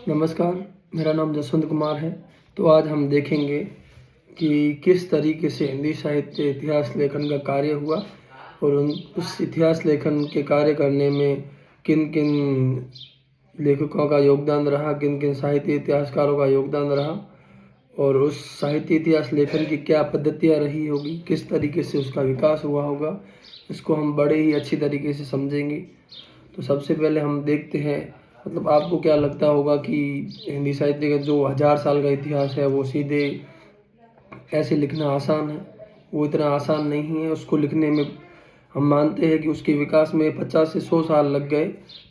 नमस्कार, मेरा नाम जसवंत कुमार है। तो आज हम देखेंगे कि किस तरीके से हिंदी साहित्य इतिहास लेखन का कार्य हुआ और उस इतिहास लेखन के कार्य करने में किन-किन लेखकों का योगदान रहा, किन-किन साहित्य इतिहासकारों का योगदान रहा और उस साहित्य इतिहास लेखन की क्या पद्धतियाँ रही होगी, किस तरीके से उसका विकास हुआ होगा, इसको हम बड़े ही अच्छी तरीके से समझेंगे। तो सबसे पहले हम देखते हैं, मतलब आपको क्या लगता होगा कि हिंदी साहित्य का जो 1000 साल का इतिहास है वो सीधे ऐसे लिखना आसान है? वो इतना आसान नहीं है। उसको लिखने में हम मानते हैं कि उसके विकास में 50 से 100 साल लग गए,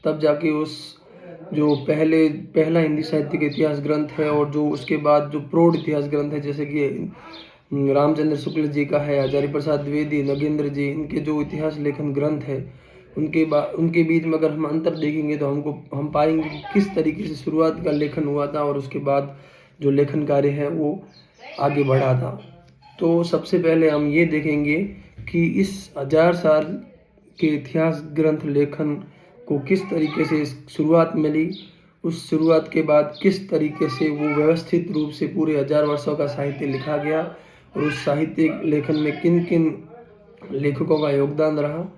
तब जाके उस जो पहला हिंदी साहित्य का इतिहास ग्रंथ है और जो उसके बाद जो प्रौढ़ इतिहास ग्रंथ है, जैसे कि रामचंद्र शुक्ल जी का है, हजारी प्रसाद द्विवेदी, नगेंद्र जी, इनके जो इतिहास लेखन ग्रंथ है उनके बीच में अगर हम अंतर देखेंगे तो हम पाएंगे कि किस तरीके से शुरुआत का लेखन हुआ था और उसके बाद जो लेखन कार्य है वो आगे बढ़ा था। तो सबसे पहले हम ये देखेंगे कि इस 1000 साल के इतिहास ग्रंथ लेखन को किस तरीके से शुरुआत मिली, उस शुरुआत के बाद किस तरीके से वो व्यवस्थित रूप से पूरे 1000 वर्षों का साहित्य लिखा गया और उस साहित्य लेखन में किन किन लेखकों का योगदान रहा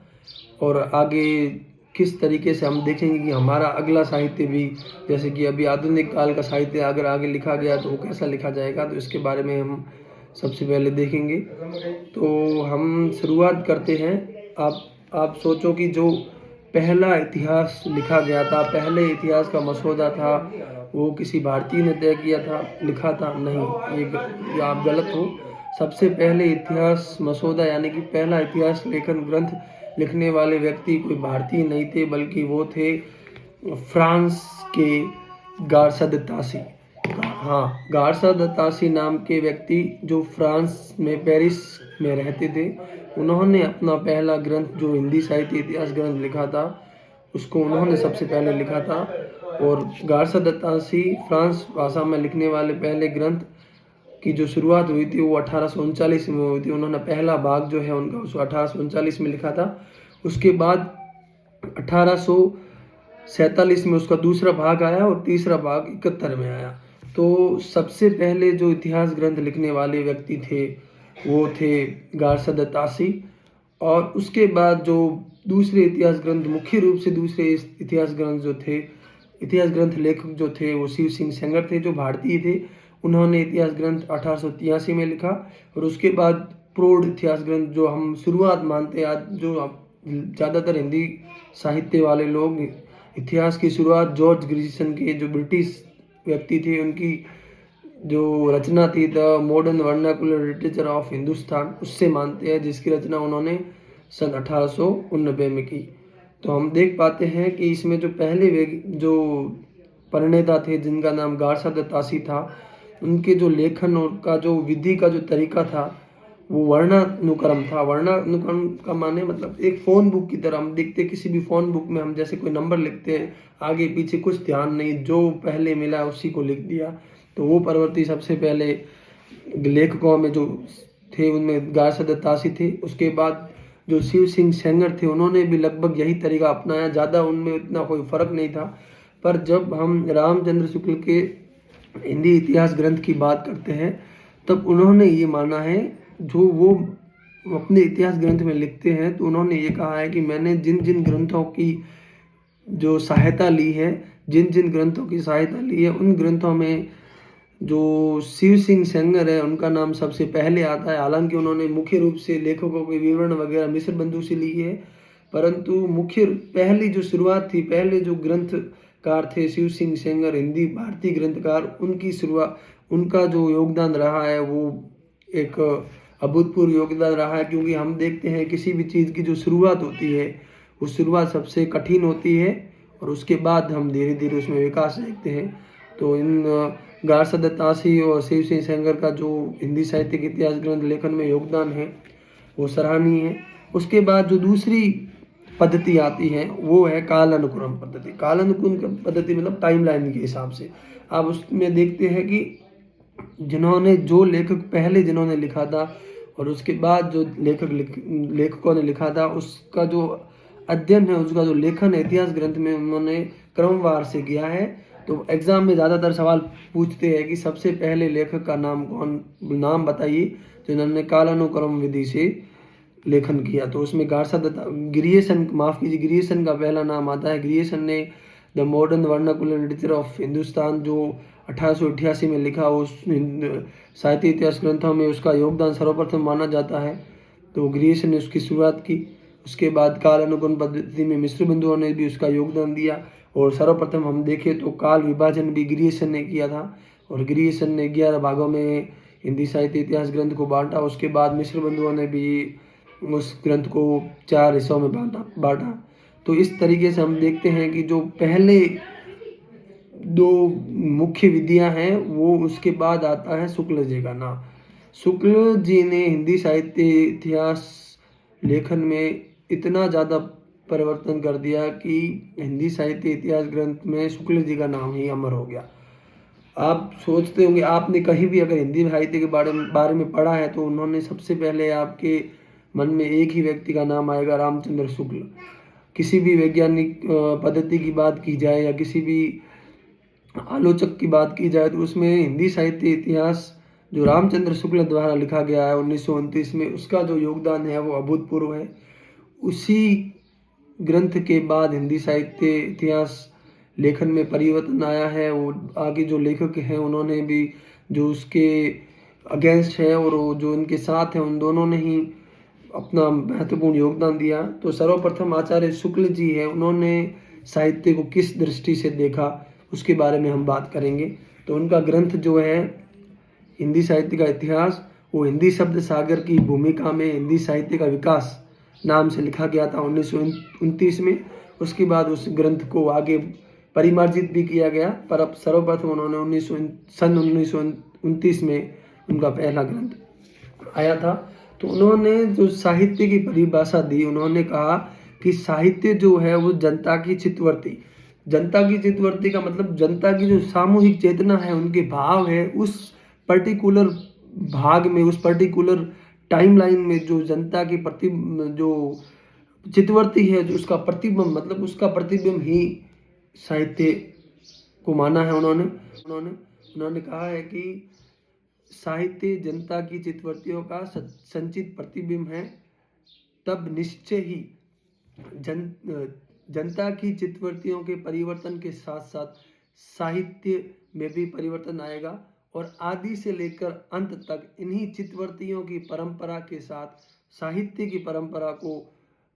और आगे किस तरीके से हम देखेंगे कि हमारा अगला साहित्य भी, जैसे कि अभी आधुनिक काल का साहित्य अगर आगे लिखा गया तो वो कैसा लिखा जाएगा, तो इसके बारे में हम सबसे पहले देखेंगे। तो हम शुरुआत करते हैं। आप सोचो कि जो पहला इतिहास लिखा गया था, पहले इतिहास का मसौदा था, वो किसी भारतीय ने तय किया था, लिखा था? नहीं, ये आप गलत हो। सबसे पहले इतिहास मसौदा यानी कि पहला इतिहास लेखन ग्रंथ लिखने वाले व्यक्ति कोई भारतीय नहीं थे, बल्कि वो थे फ्रांस के गारसद तासी। हाँ, गारसद तासी नाम के व्यक्ति जो फ्रांस में पेरिस में रहते थे, उन्होंने अपना पहला ग्रंथ जो हिंदी साहित्य इतिहास ग्रंथ लिखा था, उसको उन्होंने सबसे पहले लिखा था। और गारसद तासी फ्रांस भाषा में लिखने वाले पहले ग्रंथ की जो शुरुआत हुई थी वो 1839 में हुई थी। उन्होंने पहला भाग जो है उनका उसको 1839 में लिखा था। उसके बाद 1847 में उसका दूसरा भाग आया और तीसरा भाग 71 में आया। तो सबसे पहले जो इतिहास ग्रंथ लिखने वाले व्यक्ति थे वो थे गारसद तासी। और उसके बाद जो दूसरे इतिहास ग्रंथ, मुख्य रूप से दूसरे इतिहास ग्रंथ जो थे, इतिहास ग्रंथ लेखक जो थे वो शिव सिंह सेंगर थे जो भारतीय थे। उन्होंने इतिहास ग्रंथ 1883 में लिखा। और उसके बाद प्रौढ़ इतिहास ग्रंथ जो हम शुरुआत मानते हैं आज, जो ज़्यादातर हिंदी साहित्य वाले लोग इतिहास की शुरुआत जॉर्ज ग्रिसन के जो ब्रिटिश व्यक्ति थे उनकी जो रचना थी the modern vernacular literature of Hindustan, उससे मानते हैं, जिसकी रचना उन्होंने सन 1889 में की। तो हम देख पाते हैं कि इसमें जो पहले जो प्रणेता थे जिनका नाम गारसद तासी था, उनके जो लेखन और का जो विधि का जो तरीका था वो वर्णानुक्रम था। वर्णानुक्रम का माने मतलब एक फ़ोन बुक की तरह हम देखते, किसी भी फ़ोन बुक में हम जैसे कोई नंबर लिखते हैं, आगे पीछे कुछ ध्यान नहीं, जो पहले मिला उसी को लिख दिया। तो वो प्रवृत्ति सबसे पहले लेखकों में जो थे उनमें गारसद तासी थे। उसके बाद जो शिव सिंह सेंगर थे उन्होंने भी लगभग यही तरीका अपनाया, ज़्यादा उनमें इतना कोई फ़र्क नहीं था। पर जब हम रामचंद्र शुक्ल के हिंदी इतिहास ग्रंथ की बात करते हैं तब उन्होंने ये माना है, जो वो अपने इतिहास ग्रंथ में लिखते हैं, तो उन्होंने ये कहा है कि मैंने जिन जिन ग्रंथों की जो सहायता ली है, जिन जिन ग्रंथों की सहायता ली है, उन ग्रंथों में जो शिव सिंह सेंगर है उनका नाम सबसे पहले आता है। हालांकि उन्होंने मुख्य रूप से लेखकों के विवरण वगैरह मिस्र बंधु से ली है, परंतु मुख्य पहली जो शुरुआत थी, पहले जो ग्रंथकार थे शिव सिंह सेंगर, हिंदी भारतीय ग्रंथकार, उनकी शुरुआत, उनका जो योगदान रहा है वो एक अभूतपूर्व योगदान रहा है। क्योंकि हम देखते हैं किसी भी चीज़ की जो शुरुआत होती है वो शुरुआत सबसे कठिन होती है और उसके बाद हम धीरे धीरे उसमें विकास देखते हैं। तो इन गारसद तासी और शिव सिंह सेंगर का जो हिंदी साहित्य के इतिहास ग्रंथ लेखन में योगदान है वो सराहनीय है। उसके बाद जो दूसरी पद्धति आती है वो है कालानुक्रम पद्धति। कालानुक्रम पद्धति मतलब टाइमलाइन के हिसाब से आप उसमें देखते हैं कि जो लेखक पहले जिन्होंने लिखा था और उसके बाद जो लेखकों ने लिखा था, उसका जो अध्ययन है, उसका जो लेखन है इतिहास ग्रंथ में उन्होंने क्रमवार से किया है। तो एग्जाम में ज़्यादातर सवाल पूछते हैं कि सबसे पहले लेखक का नाम बताइए जिन्होंने कालानुक्रम विधि से लेखन किया। तो उसमें ग्रियर्सन, माफ़ कीजिए, ग्रियर्सन का पहला नाम आता है। ग्रियर्सन ने the modern vernacular literature of Hindustan जो 1888 में लिखा, उस साहित्य इतिहास ग्रंथों में उसका योगदान सर्वप्रथम माना जाता है। तो ग्रियर्सन ने उसकी शुरुआत की। उसके बाद कालानुक्रम पद्धति में मिश्र बंधुओं ने भी उसका योगदान दिया। और सर्वप्रथम हम देखें तो काल विभाजन भी ग्रियर्सन ने किया था, और ग्रियर्सन ने 11 भागों में हिंदी साहित्य इतिहास ग्रंथ को बांटा। उसके बाद मिश्र बंधुओं ने भी उस ग्रंथ को 4 हिस्सों में बांटा। तो इस तरीके से हम देखते हैं कि जो पहले 2 मुख्य विधियां हैं वो, उसके बाद आता है शुक्ल जी का नाम। शुक्ल जी ने हिंदी साहित्य इतिहास लेखन में इतना ज़्यादा परिवर्तन कर दिया कि हिंदी साहित्य इतिहास ग्रंथ में शुक्ल जी का नाम ही अमर हो गया। आप सोचते होंगे, आपने कहीं भी अगर हिंदी साहित्य के बारे में पढ़ा है तो उन्होंने सबसे पहले आपके मन में एक ही व्यक्ति का नाम आएगा, रामचंद्र शुक्ल। किसी भी वैज्ञानिक पद्धति की बात की जाए या किसी भी आलोचक की बात की जाए तो उसमें हिंदी साहित्य इतिहास जो रामचंद्र शुक्ल द्वारा लिखा गया है 1929 में, उसका जो योगदान है वो अभूतपूर्व है। उसी ग्रंथ के बाद हिंदी साहित्य इतिहास लेखन में परिवर्तन आया है। वो आगे जो लेखक हैं उन्होंने भी जो उसके अगेंस्ट है और जो उनके साथ हैं उन दोनों ने ही अपना महत्वपूर्ण योगदान दिया। तो सर्वप्रथम आचार्य शुक्ल जी है, उन्होंने साहित्य को किस दृष्टि से देखा उसके बारे में हम बात करेंगे। तो उनका ग्रंथ जो है हिंदी साहित्य का इतिहास, वो हिंदी शब्द सागर की भूमिका में हिंदी साहित्य का विकास नाम से लिखा गया था 1929 में। उसके बाद उस ग्रंथ को आगे परिमार्जित भी किया गया, पर अब सर्वप्रथम उन्होंने सन 1929 में उनका पहला ग्रंथ आया था। तो उन्होंने जो साहित्य की परिभाषा दी, उन्होंने कहा कि साहित्य जो है वो जनता की चित्तवृत्ति, जनता की चित्तवृत्ति का मतलब जनता की जो सामूहिक चेतना है, उनके भाव है, उस पर्टिकुलर भाग में, उस पर्टिकुलर टाइमलाइन में जो जनता के प्रति जो चित्तवृत्ति है, जो उसका प्रतिबिंब, मतलब उसका प्रतिबिंब ही साहित्य को माना है उन्होंने। उन्होंने कहा है कि साहित्य जनता की चित्तवृत्तियों का संचित प्रतिबिंब है, तब निश्चय ही जनता की चित्तवृत्तियों के परिवर्तन के साथ साथ साहित्य में भी परिवर्तन आएगा, और आदि से लेकर अंत तक इन्हीं चित्तवृत्तियों की परंपरा के साथ साहित्य की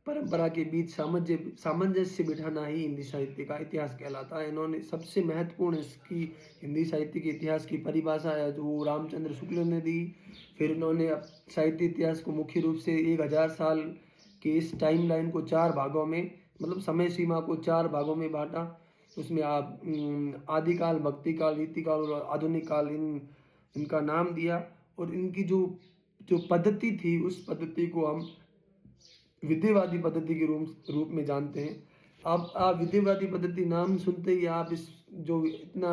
परंपरा के बीच सामंजस्य बिठाना ही हिंदी साहित्य का इतिहास कहलाता है। इन्होंने सबसे महत्वपूर्ण इसकी हिंदी साहित्य के इतिहास की परिभाषा है जो रामचंद्र शुक्ल ने दी। फिर इन्होंने साहित्य इतिहास को मुख्य रूप से 1000 साल के इस टाइमलाइन को 4 भागों में, मतलब समय सीमा को 4 भागों में बांटा। उसमें आप आदिकाल, भक्तिकाल, रीतिकाल और आधुनिक काल इनका नाम दिया। और इनकी जो पद्धति थी, उस पद्धति को हम विद्यावादी पद्धति के रूप में जानते हैं। आप विद्यावादी पद्धति नाम सुनते ही आप इस जो इतना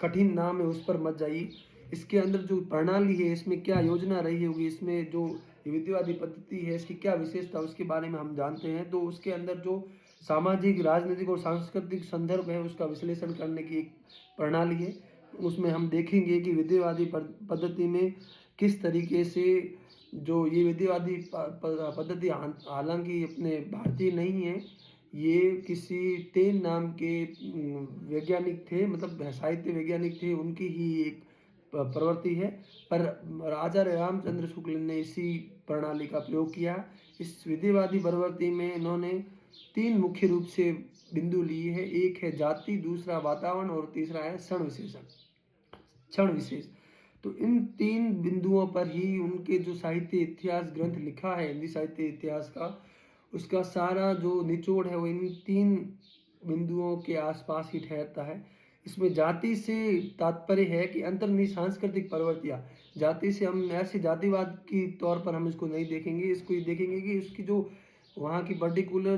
कठिन नाम है उस पर मत जाइए। इसके अंदर जो प्रणाली है, इसमें क्या योजना रही होगी, इसमें जो विद्यावादी पद्धति है इसकी क्या विशेषता, उसके बारे में हम जानते हैं। तो उसके अंदर जो सामाजिक, राजनीतिक और सांस्कृतिक संदर्भ है उसका विश्लेषण करने की एक प्रणाली है। उसमें हम देखेंगे कि विद्यावादी पद्धति में किस तरीके से जो ये विद्यावादी पद्धति हालांकि अपने भारतीय नहीं है, ये किसी टेन नाम के वैज्ञानिक थे, मतलब साहित्य वैज्ञानिक थे, उनकी ही एक प्रवृत्ति है। पर आचार्य रामचंद्र शुक्ल ने इसी प्रणाली का प्रयोग किया। इस विद्यावादी प्रवृत्ति में इन्होंने 3 मुख्य रूप से बिंदु लिए हैं। एक है जाति, दूसरा वातावरण और तीसरा है क्षण विशेष। तो इन 3 बिंदुओं पर ही उनके जो साहित्य इतिहास ग्रंथ लिखा है हिंदी साहित्य इतिहास का, उसका सारा जो निचोड़ है वो इन 3 बिंदुओं के आसपास ही ठहरता है। इसमें जाति से तात्पर्य है कि अंतर्निहित सांस्कृतिक प्रवृत्तियाँ, जाति से हम ऐसे जातिवाद की तौर पर हम इसको नहीं देखेंगे, इसको ये देखेंगे कि उसकी जो वहाँ की पर्टिकुलर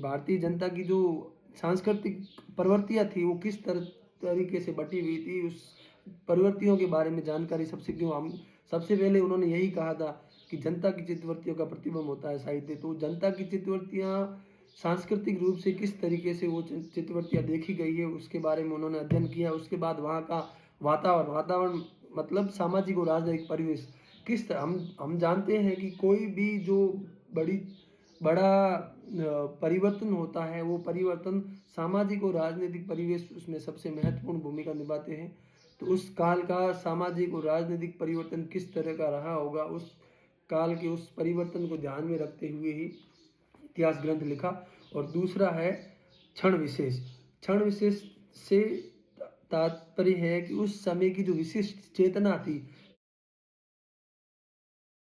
भारतीय जनता की जो सांस्कृतिक प्रवृत्तियाँ थी वो किस तरीके से बटी हुई थी, उस प्रवृत्तियों के बारे में जानकारी सबसे पहले उन्होंने यही कहा था कि जनता की चित्तवृत्तियों का प्रतिबिंब होता है साहित्य। तो जनता की चित्तवृत्तियाँ सांस्कृतिक रूप से किस तरीके से वो चित्रवृत्तियाँ देखी गई है उसके बारे में उन्होंने अध्ययन किया। उसके बाद वहाँ का वातावरण मतलब सामाजिक और राजनैतिक परिवेश किस तरह हम जानते हैं कि कोई भी जो बड़ा परिवर्तन होता है वो परिवर्तन सामाजिक और राजनीतिक परिवेश उसमें सबसे महत्वपूर्ण भूमिका निभाते हैं। तो उस काल का सामाजिक और राजनीतिक परिवर्तन किस तरह का रहा होगा, उस काल के उस परिवर्तन को ध्यान में रखते हुए ही इतिहास ग्रंथ लिखा। और दूसरा है क्षण विशेष। क्षण विशेष से तात्पर्य है कि उस समय की जो विशिष्ट चेतना थी